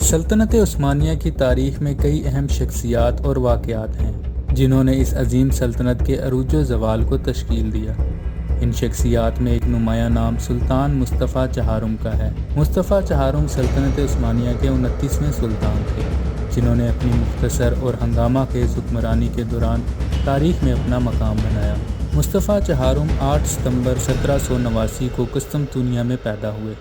سلطنت عثمانیہ کی تاریخ میں کئی اہم شخصیات اور واقعات ہیں جنہوں نے اس عظیم سلطنت کے عروج و زوال کو تشکیل دیا۔ ان شخصیات میں ایک نمایاں نام سلطان مصطفیٰ چہارم کا ہے۔ مصطفیٰ چہارم سلطنت عثمانیہ کے 29ویں سلطان تھے، جنہوں نے اپنی مختصر اور ہنگامہ خیز حکمرانی کے دوران تاریخ میں اپنا مقام بنایا۔ مصطفیٰ چہارم 8 ستمبر 1789 کو قسطنطنیہ میں پیدا ہوئے۔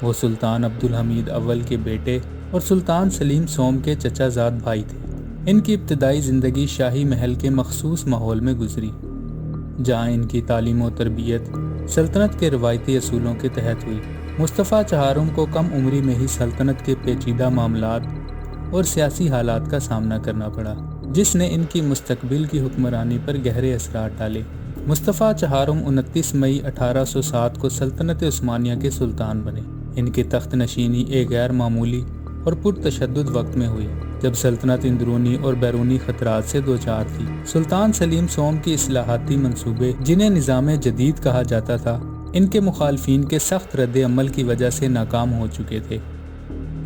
وہ سلطان عبدالحمید اول کے بیٹے اور سلطان سلیم سوم کے چچا زاد بھائی تھے۔ ان کی ابتدائی زندگی شاہی محل کے مخصوص ماحول میں گزری، جہاں ان کی تعلیم و تربیت سلطنت کے روایتی اصولوں کے تحت ہوئی۔ مصطفیٰ چہارم کو کم عمری میں ہی سلطنت کے پیچیدہ معاملات اور سیاسی حالات کا سامنا کرنا پڑا، جس نے ان کی مستقبل کی حکمرانی پر گہرے اثرات ڈالے۔ مصطفیٰ چہارم 29 مئی 1807 کو سلطنت عثمانیہ کے سلطان بنے۔ ان کی تخت نشینی ایک غیر معمولی اور پرتشدد وقت میں ہوئی، جب سلطنت اندرونی اور بیرونی خطرات سے دوچار تھی۔ سلطان سلیم سوم کی اصلاحاتی منصوبے، جنہیں نظام جدید کہا جاتا تھا، ان کے مخالفین کے سخت رد عمل کی وجہ سے ناکام ہو چکے تھے۔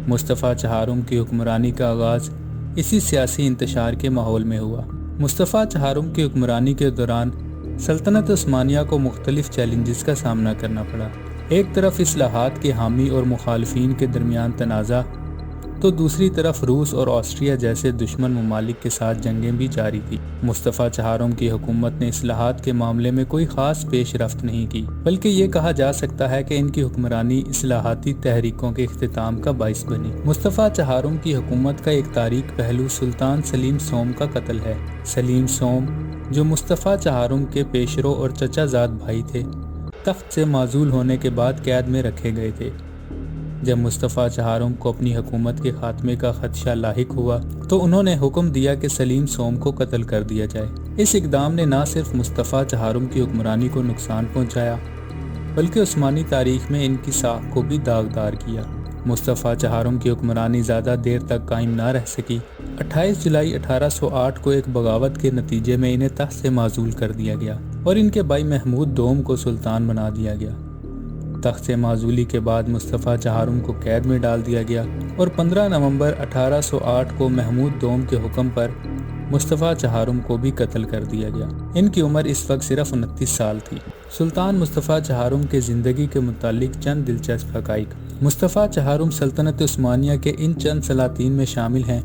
مصطفیٰ چہارم کی حکمرانی کا آغاز اسی سیاسی انتشار کے ماحول میں ہوا۔ مصطفیٰ چہارم کی حکمرانی کے دوران سلطنت عثمانیہ کو مختلف چیلنجز کا سامنا کرنا پڑا۔ ایک طرف اصلاحات کے حامی اور مخالفین کے درمیان تنازع، تو دوسری طرف روس اور آسٹریا جیسے دشمن ممالک کے ساتھ جنگیں بھی جاری تھیں۔ مصطفیٰ چہارم کی حکومت نے اصلاحات کے معاملے میں کوئی خاص پیش رفت نہیں کی، بلکہ یہ کہا جا سکتا ہے کہ ان کی حکمرانی اصلاحاتی تحریکوں کے اختتام کا باعث بنی۔ مصطفیٰ چہارم کی حکومت کا ایک تاریک پہلو سلطان سلیم سوم کا قتل ہے۔ سلیم سوم، جو مصطفیٰ چہارم کے پیشرو اور چچا زاد بھائی تھے، تخت سے معزول ہونے کے بعد قید میں رکھے گئے تھے۔ جب مصطفیٰ چہارم کو اپنی حکومت کے خاتمے کا خدشہ لاحق ہوا تو انہوں نے حکم دیا کہ سلیم سوم کو قتل کر دیا جائے۔ اس اقدام نے نہ صرف مصطفیٰ چہارم کی حکمرانی کو نقصان پہنچایا، بلکہ عثمانی تاریخ میں ان کی ساکھ کو بھی داغدار کیا۔ مصطفیٰ چہارم کی حکمرانی زیادہ دیر تک قائم نہ رہ سکی۔ 28 جولائی 1808 کو ایک بغاوت کے نتیجے میں انہیں تخت سے معزول کر دیا گیا اور ان کے بھائی محمود دوم کو سلطان بنا دیا گیا۔ تخت سے معزولی کے بعد مصطفیٰ چہارم کو قید میں ڈال دیا گیا اور 15 نومبر 1808 کو محمود دوم کے حکم پر مصطفیٰ چہارم کو بھی قتل کر دیا گیا۔ ان کی عمر اس وقت صرف 29 سال تھی۔ سلطان مصطفیٰ چہارم کے زندگی کے متعلق چند دلچسپ حقائق۔ مصطفیٰ چہارم سلطنت عثمانیہ کے ان چند سلاطین میں شامل ہیں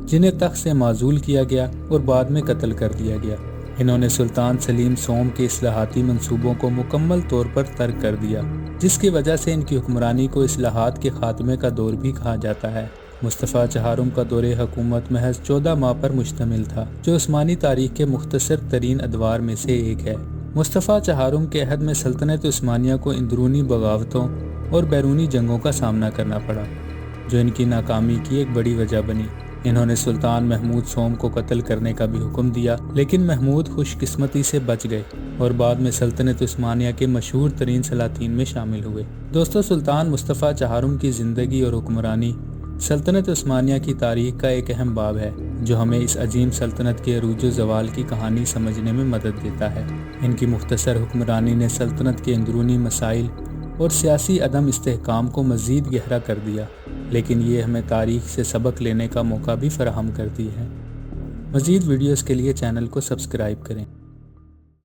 جنہیں تخت سے معزول کیا گیا اور بعد میں قتل کر دیا گیا۔ انہوں نے سلطان سلیم سوم کے اصلاحاتی منصوبوں کو مکمل طور پر ترک کر دیا، جس کی وجہ سے ان کی حکمرانی کو اصلاحات کے خاتمے کا دور بھی کہا جاتا ہے۔ مصطفیٰ چہارم کا دور حکومت محض 14 ماہ پر مشتمل تھا، جو عثمانی تاریخ کے مختصر ترین ادوار میں سے ایک ہے۔ مصطفیٰ چہارم کے عہد میں سلطنت عثمانیہ کو اندرونی بغاوتوں اور بیرونی جنگوں کا سامنا کرنا پڑا، جو ان کی ناکامی کی ایک بڑی وجہ بنی۔ انہوں نے سلطان محمود سوم کو قتل کرنے کا بھی حکم دیا، لیکن محمود خوش قسمتی سے بچ گئے اور بعد میں سلطنت عثمانیہ کے مشہور ترین سلاطین میں شامل ہوئے۔ دوستو، سلطان مصطفیٰ چہارم کی زندگی اور حکمرانی سلطنت عثمانیہ کی تاریخ کا ایک اہم باب ہے، جو ہمیں اس عظیم سلطنت کے عروج و زوال کی کہانی سمجھنے میں مدد دیتا ہے۔ ان کی مختصر حکمرانی نے سلطنت کے اندرونی مسائل اور سیاسی عدم استحکام کو مزید گہرا کر دیا، لیکن یہ ہمیں تاریخ سے سبق لینے کا موقع بھی فراہم کرتی ہے۔ مزید ویڈیوز کے لیے چینل کو سبسکرائب کریں۔